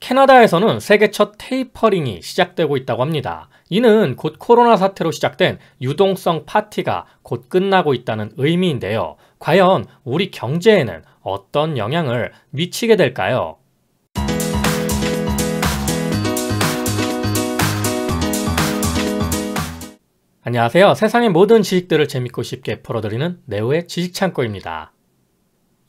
캐나다에서는 세계 첫 테이퍼링이 시작되고 있다고 합니다. 이는 곧 코로나 사태로 시작된 유동성 파티가 곧 끝나고 있다는 의미인데요. 과연 우리 경제에는 어떤 영향을 미치게 될까요? 안녕하세요. 세상의 모든 지식들을 재밌고 쉽게 풀어드리는 네오의 지식창고입니다.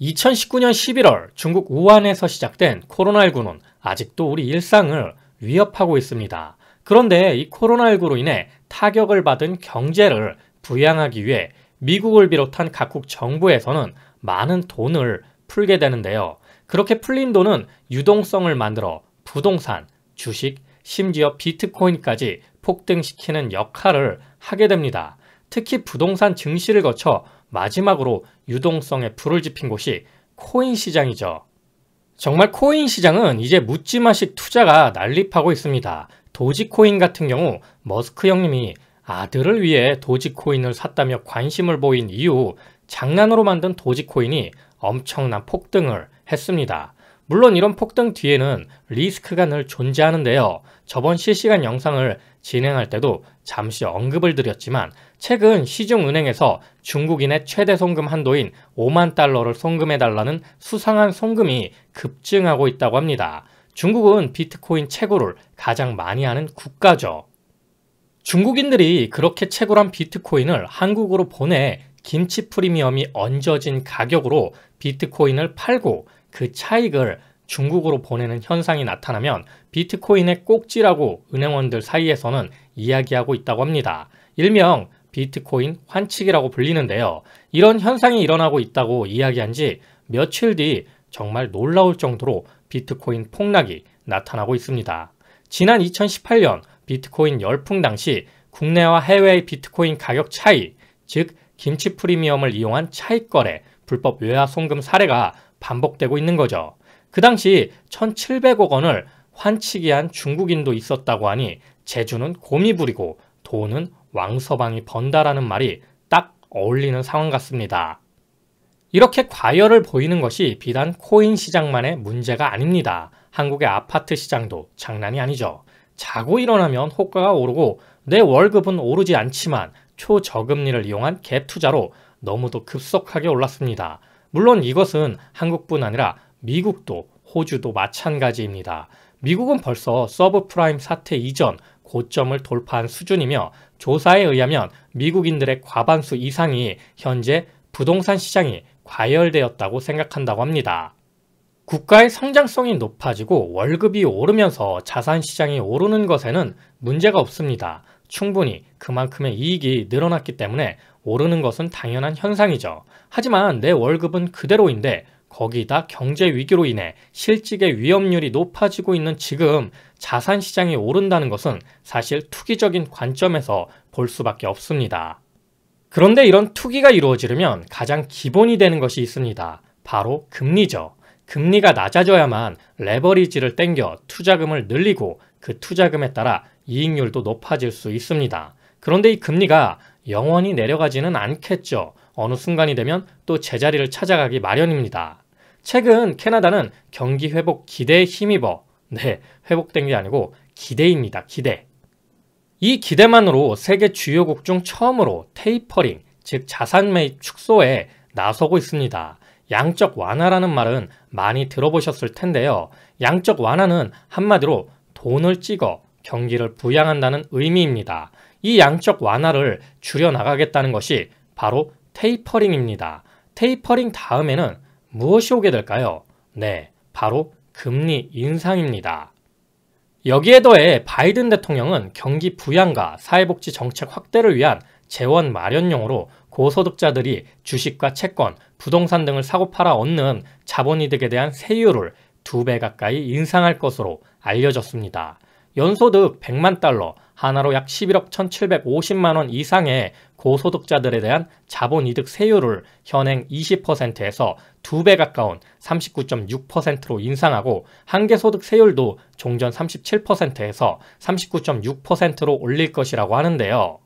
2019년 11월 중국 우한에서 시작된 코로나19는 아직도 우리 일상을 위협하고 있습니다. 그런데 이 코로나19로 인해 타격을 받은 경제를 부양하기 위해 미국을 비롯한 각국 정부에서는 많은 돈을 풀게 되는데요. 그렇게 풀린 돈은 유동성을 만들어 부동산, 주식, 심지어 비트코인까지 폭등시키는 역할을 하게 됩니다. 특히 부동산 증시를 거쳐 마지막으로 유동성에 불을 지핀 곳이 코인 시장이죠. 정말 코인 시장은 이제 묻지마식 투자가 난립하고 있습니다. 도지코인 같은 경우 머스크 형님이 아들을 위해 도지코인을 샀다며 관심을 보인 이후 장난으로 만든 도지코인이 엄청난 폭등을 했습니다. 물론 이런 폭등 뒤에는 리스크가 늘 존재하는데요. 저번 실시간 영상을 진행할 때도 잠시 언급을 드렸지만 최근 시중은행에서 중국인의 최대 송금 한도인 5만 달러를 송금해달라는 수상한 송금이 급증하고 있다고 합니다. 중국은 비트코인 채굴을 가장 많이 하는 국가죠. 중국인들이 그렇게 채굴한 비트코인을 한국으로 보내 김치 프리미엄이 얹어진 가격으로 비트코인을 팔고 그 차익을 중국으로 보내는 현상이 나타나면 비트코인의 꼭지라고 은행원들 사이에서는 이야기하고 있다고 합니다. 일명 비트코인 환칙이라고 불리는데요. 이런 현상이 일어나고 있다고 이야기한 지 며칠 뒤 정말 놀라울 정도로 비트코인 폭락이 나타나고 있습니다. 지난 2018년 비트코인 열풍 당시 국내와 해외의 비트코인 가격 차이, 즉 김치 프리미엄을 이용한 차익 거래, 불법 외화 송금 사례가 반복되고 있는 거죠. 그 당시 1,700억 원을 환치기 한 중국인도 있었다고 하니 재주는 곰이 부리고 돈은 왕서방이 번다라는 말이 딱 어울리는 상황 같습니다. 이렇게 과열을 보이는 것이 비단 코인 시장만의 문제가 아닙니다. 한국의 아파트 시장도 장난이 아니죠. 자고 일어나면 호가가 오르고 내 월급은 오르지 않지만 초저금리를 이용한 갭 투자로 너무도 급속하게 올랐습니다. 물론 이것은 한국뿐 아니라 미국도 호주도 마찬가지입니다. 미국은 벌써 서브프라임 사태 이전 고점을 돌파한 수준이며 조사에 의하면 미국인들의 과반수 이상이 현재 부동산 시장이 과열되었다고 생각한다고 합니다. 국가의 성장성이 높아지고 월급이 오르면서 자산 시장이 오르는 것에는 문제가 없습니다. 충분히 그만큼의 이익이 늘어났기 때문에 오르는 것은 당연한 현상이죠. 하지만 내 월급은 그대로인데 거기다 경제 위기로 인해 실직의 위험률이 높아지고 있는 지금 자산 시장이 오른다는 것은 사실 투기적인 관점에서 볼 수밖에 없습니다. 그런데 이런 투기가 이루어지려면 가장 기본이 되는 것이 있습니다. 바로 금리죠. 금리가 낮아져야만 레버리지를 땡겨 투자금을 늘리고 그 투자금에 따라 이익률도 높아질 수 있습니다. 그런데 이 금리가 영원히 내려가지는 않겠죠. 어느 순간이 되면 또 제자리를 찾아가기 마련입니다. 최근 캐나다는 경기 회복 기대에 힘입어, 회복된 게 아니고 기대입니다. 기대. 이 기대만으로 세계 주요국 중 처음으로 테이퍼링, 즉 자산 매입 축소에 나서고 있습니다. 양적 완화라는 말은 많이 들어보셨을 텐데요. 양적 완화는 한마디로 돈을 찍어 경기를 부양한다는 의미입니다. 이 양적 완화를 줄여나가겠다는 것이 바로 테이퍼링입니다. 테이퍼링 다음에는 무엇이 오게 될까요? 바로 금리 인상입니다. 여기에 더해 바이든 대통령은 경기 부양과 사회복지 정책 확대를 위한 재원 마련용으로 고소득자들이 주식과 채권, 부동산 등을 사고 팔아 얻는 자본이득에 대한 세율을 2배 가까이 인상할 것으로 알려졌습니다. 연소득 100만 달러, 하나로 약 11억 1,750만 원 이상의 고소득자들에 대한 자본이득 세율을 현행 20%에서 2배 가까운 39.6%로 인상하고 한계소득 세율도 종전 37%에서 39.6%로 올릴 것이라고 하는데요.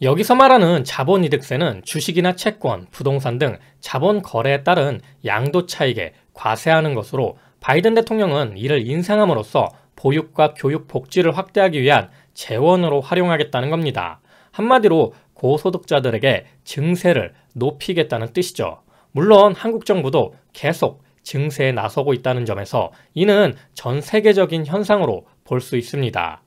여기서 말하는 자본이득세는 주식이나 채권, 부동산 등 자본 거래에 따른 양도 차익에 과세하는 것으로 바이든 대통령은 이를 인상함으로써 보육과 교육 복지를 확대하기 위한 재원으로 활용하겠다는 겁니다. 한마디로 고소득자들에게 증세를 높이겠다는 뜻이죠. 물론 한국 정부도 계속 증세에 나서고 있다는 점에서 이는 전 세계적인 현상으로 볼 수 있습니다.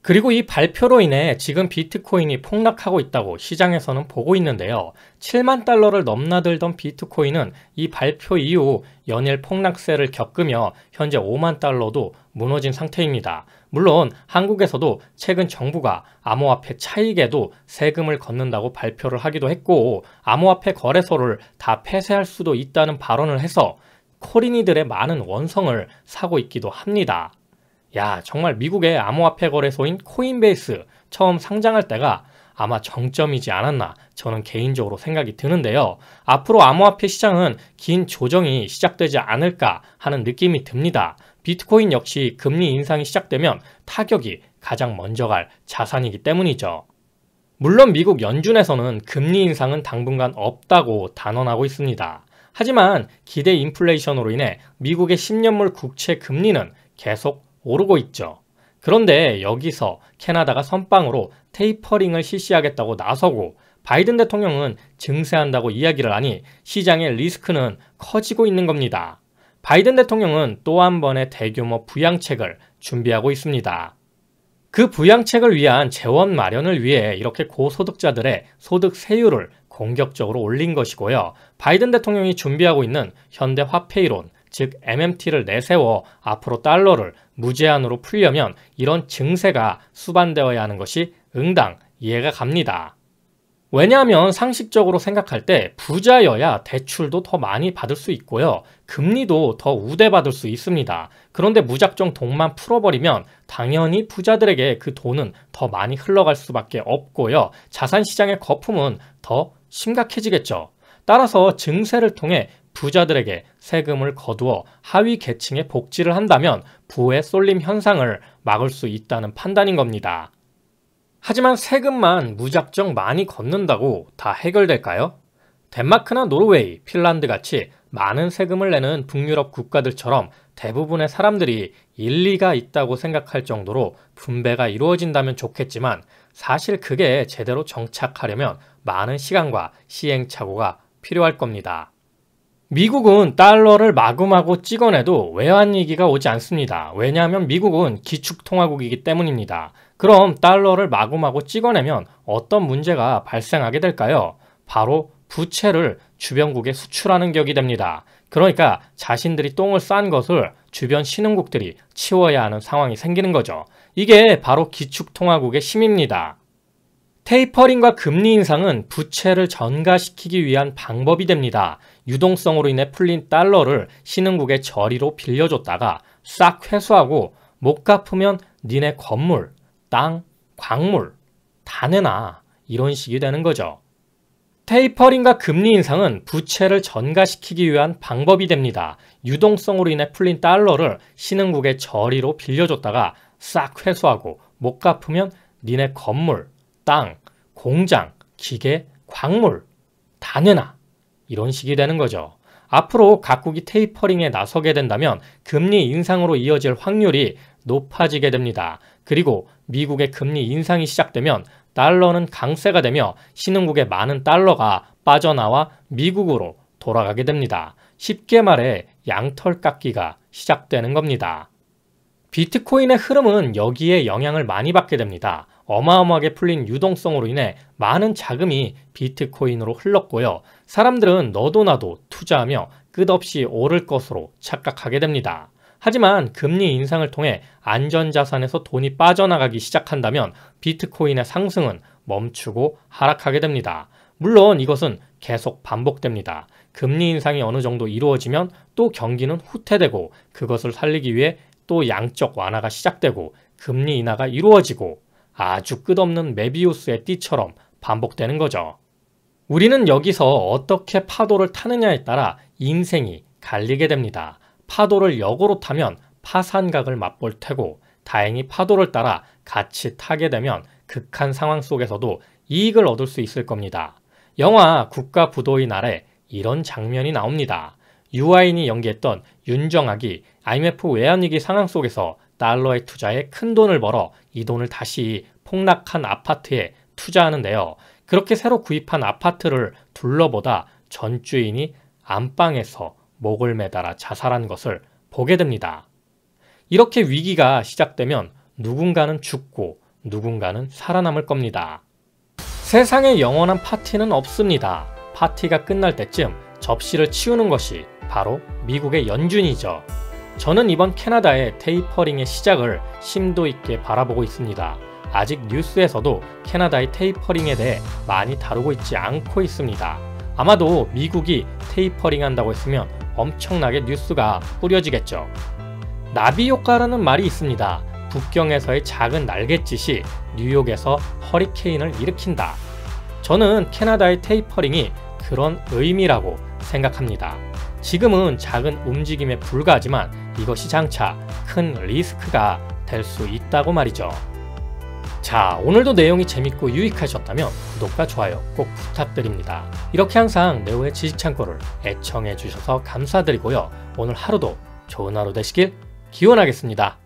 그리고 이 발표로 인해 지금 비트코인이 폭락하고 있다고 시장에서는 보고 있는데요. 7만 달러를 넘나들던 비트코인은 이 발표 이후 연일 폭락세를 겪으며 현재 5만 달러도 무너진 상태입니다. 물론 한국에서도 최근 정부가 암호화폐 차익에도 세금을 걷는다고 발표를 하기도 했고, 암호화폐 거래소를 다 폐쇄할 수도 있다는 발언을 해서 코린이들의 많은 원성을 사고 있기도 합니다. 야, 정말 미국의 암호화폐 거래소인 코인베이스 처음 상장할 때가 아마 정점이지 않았나 저는 개인적으로 생각이 드는데요. 앞으로 암호화폐 시장은 긴 조정이 시작되지 않을까 하는 느낌이 듭니다. 비트코인 역시 금리 인상이 시작되면 타격이 가장 먼저 갈 자산이기 때문이죠. 물론 미국 연준에서는 금리 인상은 당분간 없다고 단언하고 있습니다. 하지만 기대 인플레이션으로 인해 미국의 10년물 국채 금리는 계속 오르고 있죠. 그런데 여기서 캐나다가 선빵으로 테이퍼링을 실시하겠다고 나서고 바이든 대통령은 증세한다고 이야기를 하니 시장의 리스크는 커지고 있는 겁니다. 바이든 대통령은 또 한 번의 대규모 부양책을 준비하고 있습니다. 그 부양책을 위한 재원 마련을 위해 이렇게 고소득자들의 소득 세율을 공격적으로 올린 것이고요. 바이든 대통령이 준비하고 있는 현대 화폐 이론, 즉 MMT를 내세워 앞으로 달러를 무제한으로 풀려면 이런 증세가 수반되어야 하는 것이 응당 이해가 갑니다. 왜냐하면 상식적으로 생각할 때 부자여야 대출도 더 많이 받을 수 있고요. 금리도 더 우대받을 수 있습니다. 그런데 무작정 돈만 풀어버리면 당연히 부자들에게 그 돈은 더 많이 흘러갈 수밖에 없고요. 자산시장의 거품은 더 심각해지겠죠. 따라서 증세를 통해 부자들에게 세금을 거두어 하위 계층에 복지를 한다면 부의 쏠림 현상을 막을 수 있다는 판단인 겁니다. 하지만 세금만 무작정 많이 걷는다고 다 해결될까요? 덴마크나 노르웨이, 핀란드 같이 많은 세금을 내는 북유럽 국가들처럼 대부분의 사람들이 일리가 있다고 생각할 정도로 분배가 이루어진다면 좋겠지만 사실 그게 제대로 정착하려면 많은 시간과 시행착오가 필요할 겁니다. 미국은 달러를 마구마구 찍어내도 외환위기가 오지 않습니다. 왜냐하면 미국은 기축통화국이기 때문입니다. 그럼 달러를 마구마구 찍어내면 어떤 문제가 발생하게 될까요? 바로 부채를 주변국에 수출하는 격이 됩니다. 그러니까 자신들이 똥을 싼 것을 주변 신흥국들이 치워야 하는 상황이 생기는 거죠. 이게 바로 기축통화국의 힘입니다. 테이퍼링과 금리 인상은 부채를 전가시키기 위한 방법이 됩니다. 유동성으로 인해 풀린 달러를 신흥국의 저리로 빌려줬다가 싹 회수하고 못 갚으면 니네 건물, 땅, 광물 다 내놔, 이런 식이 되는 거죠. 테이퍼링과 금리 인상은 부채를 전가시키기 위한 방법이 됩니다. 유동성으로 인해 풀린 달러를 신흥국의 저리로 빌려줬다가 싹 회수하고 못 갚으면 니네 건물, 땅, 공장, 기계, 광물 다 내놔, 이런 식이 되는 거죠. 앞으로 각국이 테이퍼링에 나서게 된다면 금리 인상으로 이어질 확률이 높아지게 됩니다. 그리고 미국의 금리 인상이 시작되면 달러는 강세가 되며 신흥국의 많은 달러가 빠져나와 미국으로 돌아가게 됩니다. 쉽게 말해 양털 깎기가 시작되는 겁니다. 비트코인의 흐름은 여기에 영향을 많이 받게 됩니다. 어마어마하게 풀린 유동성으로 인해 많은 자금이 비트코인으로 흘렀고요. 사람들은 너도 나도 투자하며 끝없이 오를 것으로 착각하게 됩니다. 하지만 금리 인상을 통해 안전자산에서 돈이 빠져나가기 시작한다면 비트코인의 상승은 멈추고 하락하게 됩니다. 물론 이것은 계속 반복됩니다. 금리 인상이 어느 정도 이루어지면 또 경기는 후퇴되고 그것을 살리기 위해 또 양적 완화가 시작되고 금리 인하가 이루어지고 아주 끝없는 메비우스의 띠처럼 반복되는 거죠. 우리는 여기서 어떻게 파도를 타느냐에 따라 인생이 갈리게 됩니다. 파도를 역으로 타면 파산각을 맛볼 테고 다행히 파도를 따라 같이 타게 되면 극한 상황 속에서도 이익을 얻을 수 있을 겁니다. 영화 국가부도의 날에 이런 장면이 나옵니다. 유아인이 연기했던 윤정학이 IMF 외환위기 상황 속에서 달러의 투자에 큰 돈을 벌어 이 돈을 다시 폭락한 아파트에 투자하는데요. 그렇게 새로 구입한 아파트를 둘러보다 전 주인이 안방에서 목을 매달아 자살한 것을 보게 됩니다. 이렇게 위기가 시작되면 누군가는 죽고 누군가는 살아남을 겁니다. 세상에 영원한 파티는 없습니다. 파티가 끝날 때쯤 접시를 치우는 것이 바로 미국의 연준이죠. 저는 이번 캐나다의 테이퍼링의 시작을 심도 있게 바라보고 있습니다. 아직 뉴스에서도 캐나다의 테이퍼링에 대해 많이 다루고 있지 않고 있습니다. 아마도 미국이 테이퍼링 한다고 했으면 엄청나게 뉴스가 뿌려지겠죠. 나비 효과라는 말이 있습니다. 북경에서의 작은 날갯짓이 뉴욕에서 허리케인을 일으킨다. 저는 캐나다의 테이퍼링이 그런 의미라고 생각합니다. 지금은 작은 움직임에 불과하지만 이것이 장차 큰 리스크가 될 수 있다고 말이죠. 자, 오늘도 내용이 재밌고 유익하셨다면 구독과 좋아요 꼭 부탁드립니다. 이렇게 항상 네오의 지식창고를 애청해 주셔서 감사드리고요. 오늘 하루도 좋은 하루 되시길 기원하겠습니다.